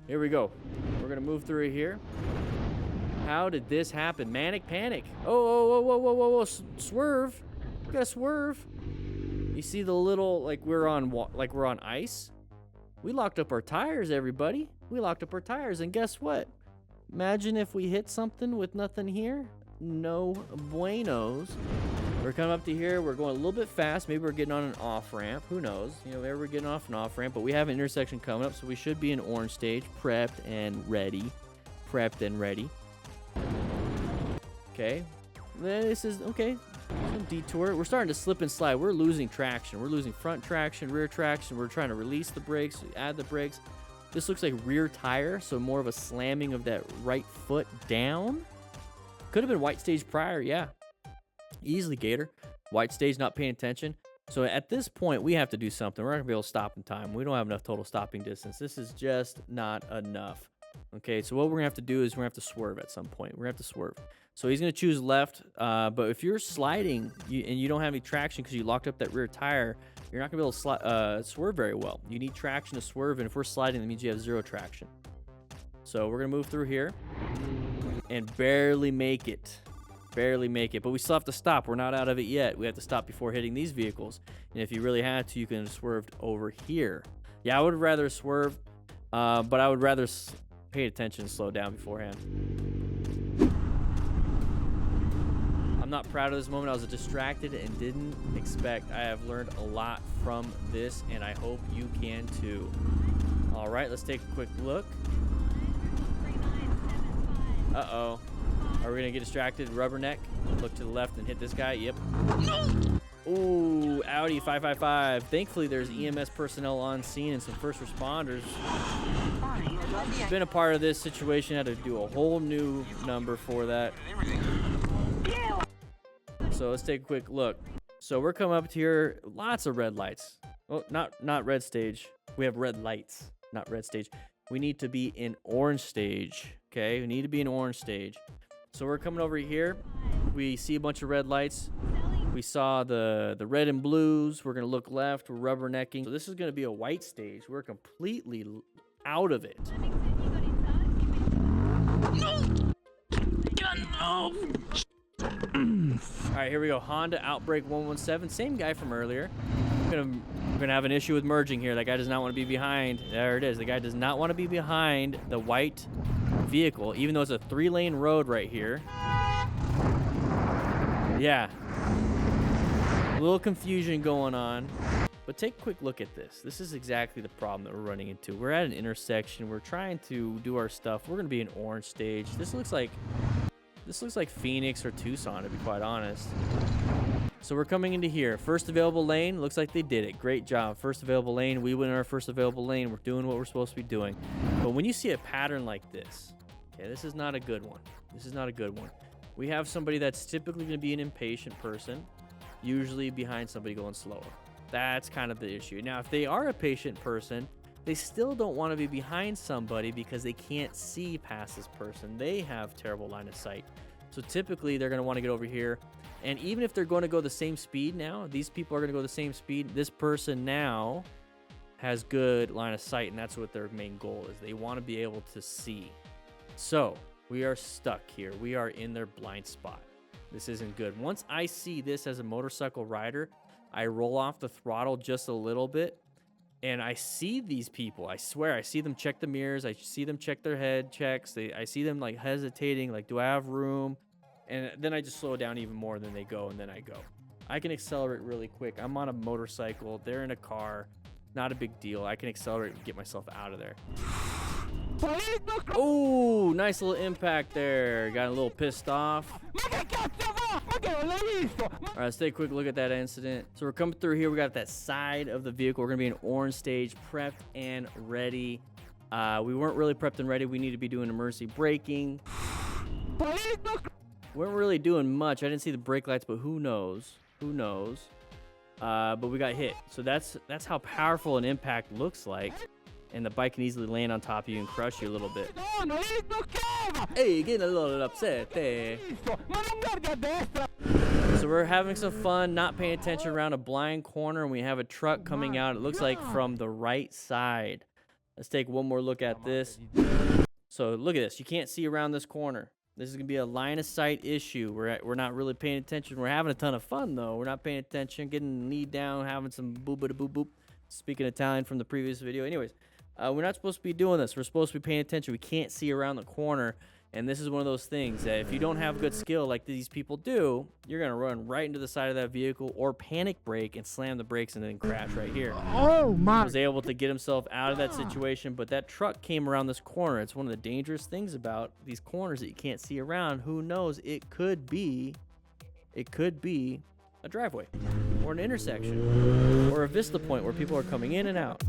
Here we go. We're gonna move through here. How did this happen? Manic panic. Oh, whoa, whoa, whoa, whoa, whoa. Swerve. We gotta swerve. You see the little, like we're on ice? We locked up our tires, everybody. We locked up our tires, and guess what? Imagine if we hit something with nothing here. No buenos. We're coming up to here. We're going a little bit fast. Maybe we're getting on an off-ramp. Who knows? You know, maybe we're getting off an off-ramp, but we have an intersection coming up, so we should be in orange stage, prepped and ready. Prepped and ready. Okay. This is, okay. Some detour. We're starting to slip and slide. We're losing traction. We're losing front traction, rear traction. We're trying to release the brakes, add the brakes. This looks like rear tire, so more of a slamming of that right foot down. Could have been white stage prior, yeah. Easily, Gator. White stage, not paying attention. So at this point, we have to do something. We're not going to be able to stop in time. We don't have enough total stopping distance. This is just not enough. Okay, so what we're going to have to do is we're going to have to swerve at some point. We're going to have to swerve. So he's going to choose left, but if you're sliding and you don't have any traction because you locked up that rear tire, you're not going to be able to swerve very well. You need traction to swerve, and if we're sliding, that means you have zero traction. So we're going to move through here and barely make it. Barely make it, but we still have to stop. We're not out of it yet. We have to stop before hitting these vehicles. And if you really had to, you can have swerved over here. Yeah, I would rather swerve, but I would rather pay attention and slow down beforehand. I'm not proud of this moment. I was distracted and didn't expect. I have learned a lot from this, and I hope you can too. All right, let's take a quick look. Uh-oh. Are we going to get distracted? Rubberneck. Look to the left and hit this guy. Yep. Ooh, Audi 555. Thankfully, there's EMS personnel on scene and some first responders. Been a part of this situation. Had to do a whole new number for that. So let's take a quick look. So we're coming up to here. Lots of red lights. Well, not red stage. We have red lights, not red stage. We need to be in orange stage. Okay, we need to be in orange stage. So we're coming over here. We see a bunch of red lights. We saw the red and blues. We're going to look left. We're rubbernecking. So this is going to be a white stage. We're completely out of it. All right, here we go. Honda Outbreak 117. Same guy from earlier. We're gonna have an issue with merging here. That guy does not want to be behind. There it is. The guy does not want to be behind the white vehicle, even though it's a 3-lane road right here. Yeah. A little confusion going on. But take a quick look at this. This is exactly the problem that we're running into. We're at an intersection. We're trying to do our stuff. We're gonna be in orange stage. This looks like Phoenix or Tucson, to be quite honest. So we're coming into here. First available lane. Looks like they did it. Great job. First available lane. We win our first available lane. We're doing what we're supposed to be doing. But when you see a pattern like this, okay, this is not a good one. This is not a good one. We have somebody that's typically going to be an impatient person, usually behind somebody going slower. That's kind of the issue. Now, if they are a patient person, they still don't want to be behind somebody because they can't see past this person. They have terrible line of sight. So typically they're going to want to get over here. And even if they're going to go the same speed now, these people are going to go the same speed. This person now has good line of sight, and that's what their main goal is. They want to be able to see. So we are stuck here. We are in their blind spot. This isn't good. Once I see this as a motorcycle rider, I roll off the throttle just a little bit, and I see these people. I swear, I see them check the mirrors. I see them check their head checks. I see them like hesitating, like, do I have room? And then I just slow down even more than they go, and then I go. I can accelerate really quick. I'm on a motorcycle. They're in a car. Not a big deal. I can accelerate and get myself out of there. Oh, nice little impact there. Got a little pissed off. All right, let's take a quick look at that incident. So we're coming through here. We got that side of the vehicle. We're going to be in orange stage, prepped and ready. We weren't really prepped and ready. We need to be doing emergency braking. We weren't really doing much. I didn't see the brake lights, but who knows? Who knows? But we got hit. So that's how powerful an impact looks like. And the bike can easily land on top of you and crush you a little bit. Hey, getting a little upset there. So we're having some fun, not paying attention around a blind corner, and we have a truck coming out. It looks like from the right side. Let's take one more look at this. So look at this. You can't see around this corner. This is going to be a line of sight issue. We're not really paying attention. We're having a ton of fun, though. We're not paying attention, getting the knee down, having some boop-a-da-boop-boop. Speaking Italian from the previous video. Anyways, we're not supposed to be doing this. We're supposed to be paying attention. We can't see around the corner. And this is one of those things that if you don't have good skill like these people do, you're going to run right into the side of that vehicle or panic brake and slam the brakes and then crash right here. Oh my! He was able to get himself out of that situation, but that truck came around this corner. It's one of the dangerous things about these corners that you can't see around. Who knows? It could be a driveway or an intersection or a vista point where people are coming in and out.